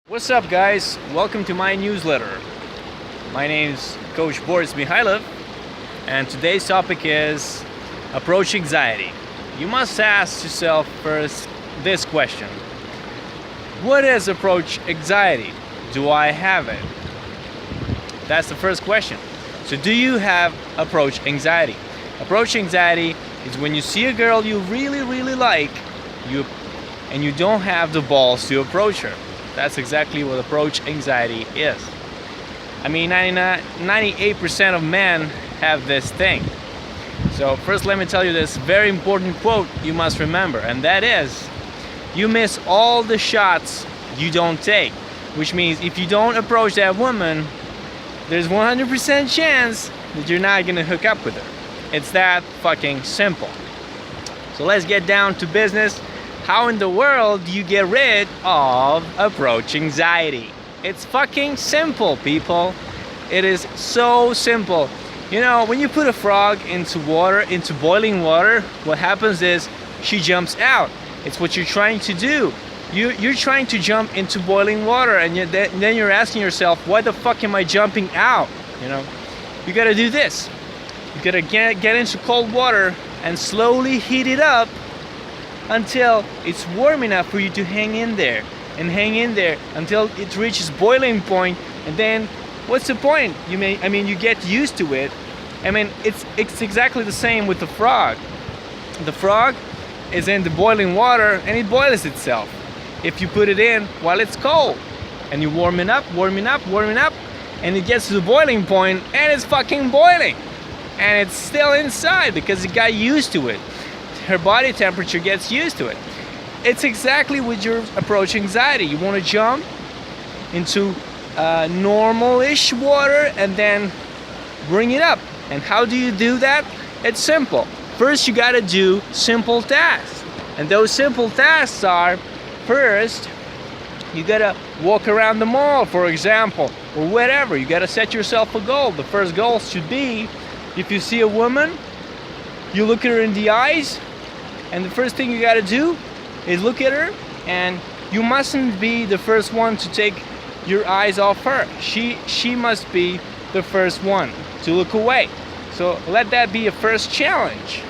What's up, guys? Welcome to my newsletter. My name's Coach Boris.Mihajlov, and today's topic is approach anxiety. You must ask yourself first this question: what is approach anxiety? Do I have it? That's the first question. So do you have approach anxiety? Approach anxiety is when you see a girl you really like, and you don't have the balls to approach her. That's exactly what approach anxiety is. I mean, 98% of men have this thing. So first, let me tell you this very important quote you must remember, and that is, you miss all the shots you don't take. Which means if you don't approach that woman, there's 100% chance that you're not gonna hook up with her. It's that fucking simple. So let's get down to business. How in the world do you get rid of approach anxiety? It's fucking simple, people. It is so simple. You know, when you put a frog into boiling water, what happens is she jumps out. It's what you're trying to do. You're trying to jump into boiling water, and then you're asking yourself, why the fuck am I jumping out? You know, you gotta do this. You gotta get into cold water and slowly heat it up until it's warm enough for you to hang in there until it reaches boiling point. And then what's the point? You get used to it. I mean, it's exactly the same with the frog. The frog is in the boiling water and it boils itself. If you put it in while it's cold and you warm it up, and it gets to the boiling point and it's fucking boiling, and it's still inside because it got used to it. Her body temperature gets used to it. It's exactly with your approach anxiety. You want to jump into normal-ish water and then bring it up. And how do you do that? It's simple. First, you got to do simple tasks. And those simple tasks are, first, you got to walk around the mall, for example, or whatever. You got to set yourself a goal. The first goal should be, if you see a woman, you look at her in the eyes, and the first thing you gotta do is look at her, and you mustn't be the first one to take your eyes off her. She must be the first one to look away. So let that be a first challenge.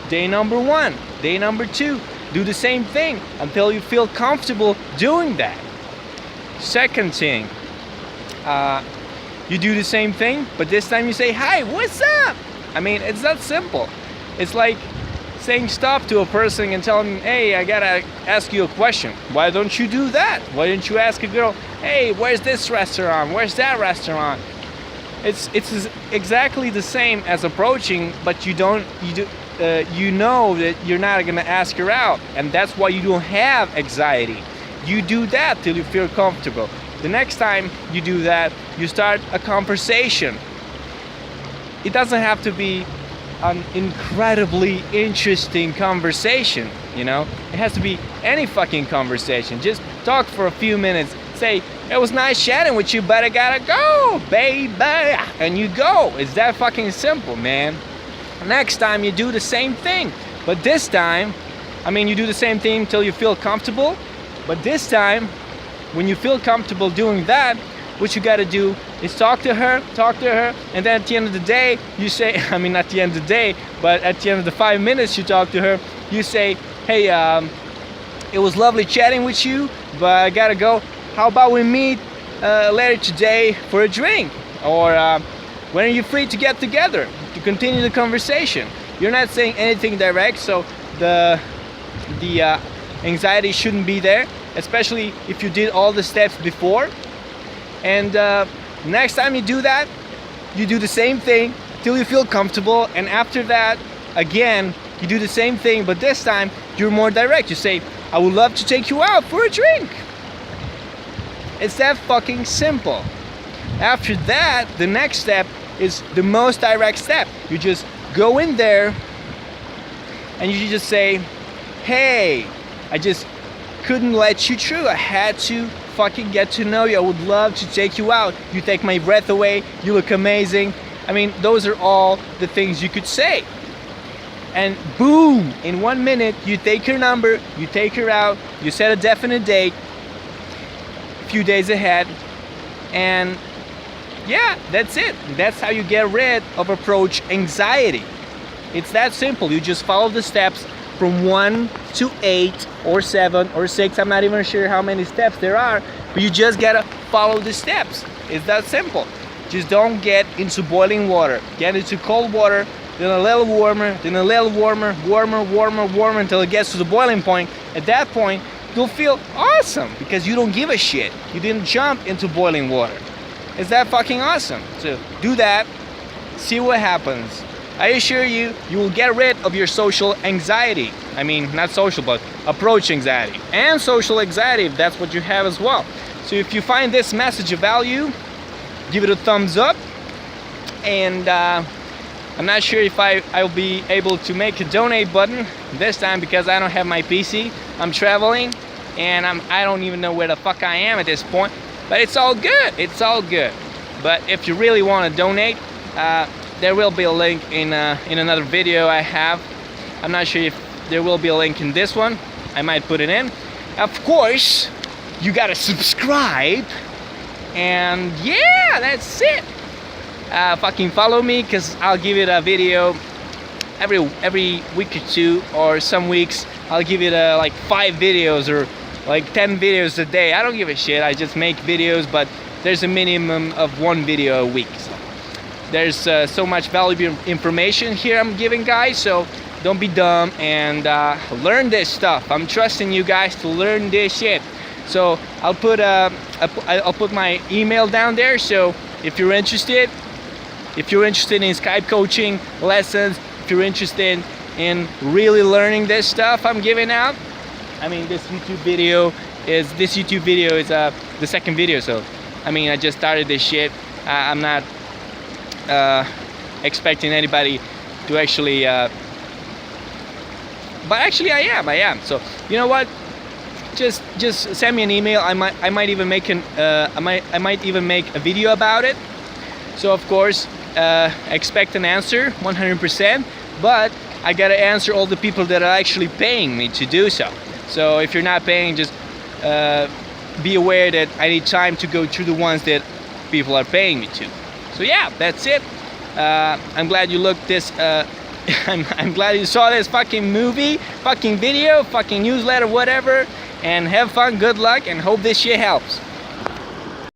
Day number 1. Day number 2, do the same thing until you feel comfortable doing that. Second thing, you do the same thing, but this time you say, hi, what's up? I mean, it's that simple. It's like saying stop to a person and telling them, hey, I gotta ask you a question. Why don't you do that? Why don't you ask a girl, hey, where's this restaurant? Where's that restaurant? It's exactly the same as approaching, but you know that you're not gonna ask her out, and that's why you don't have anxiety. You do that till you feel comfortable. The next time you do that, you start a conversation. It doesn't have to be an incredibly interesting conversation, you know? It has to be any fucking conversation. Just talk for a few minutes. Say, it was nice chatting with you, but I gotta go, baby. And you go. It's that fucking simple, man. Next time you do the same thing. But this time, you do the same thing until you feel comfortable. But this time, when you feel comfortable doing that, what you gotta do is talk to her, and then at the end of the day, you say, not the end of the day, but at the end of the 5 minutes you talk to her, you say, hey, it was lovely chatting with you, but I gotta go. How about we meet later today for a drink? Or when are you free to get together to continue the conversation? You're not saying anything direct, so the anxiety shouldn't be there, especially if you did all the steps before. And next time you do that, you do the same thing till you feel comfortable, and after that, again, you do the same thing, but this time you're more direct. You say, I would love to take you out for a drink. It's that fucking simple. After that, the next step is the most direct step. You just go in there and you just say, hey, I just couldn't let you through. I had to fucking get to know you. I would love to take you out. You take my breath away. You look amazing. Those are all the things you could say. And boom, in 1 minute, you take her number, you take her out, you set a definite date. few days ahead. And yeah, that's it. That's how you get rid of approach anxiety. It's that simple. You just follow the steps from 1 to 8 or 7 or 6. I'm not even sure how many steps there are, but you just gotta follow the steps. It's that simple. Just don't get into boiling water. Get into cold water, then a little warmer, then a little warmer, warmer until it gets to the boiling point. At that point, you'll feel awesome because you don't give a shit. You didn't jump into boiling water. Is that fucking awesome? So do that, see what happens. I assure you, you will get rid of your social anxiety. I mean, not social, but approach anxiety. And social anxiety, if that's what you have as well. So if you find this message of value, give it a thumbs up. And I'm not sure if I'll be able to make a donate button this time because I don't have my PC. I'm traveling and I don't even know where the fuck I am at this point. But it's all good. It's all good. But if you really want to donate, there will be a link in another video I have. I'm not sure if there will be a link in this one. I might put it in. Of course, you gotta subscribe. And yeah, that's it. Fucking follow me, because I'll give it a video every week or two, or some weeks I'll give it like 5 videos or like 10 videos a day. I don't give a shit. I just make videos, but there's a minimum of 1 video a week. So there's so much valuable information here I'm giving, guys, so don't be dumb and learn this stuff. I'm trusting you guys to learn this shit. So I'll put my email down there, so if you're interested in Skype coaching lessons, if you're interested in really learning this stuff I'm giving out, I mean, this YouTube video is the second video, so I mean, I just started this shit. I'm not expecting anybody to actually but actually I am. So you know what, just send me an email. I might even make a video about it. So of course, expect an answer 100%, but I gotta answer all the people that are actually paying me to do so. So if you're not paying, just be aware that I need time to go through the ones that people are paying me to. So yeah, that's it. I'm glad you looked this I'm glad you saw this fucking movie, fucking video, fucking newsletter, whatever, and have fun, good luck, and hope this shit helps.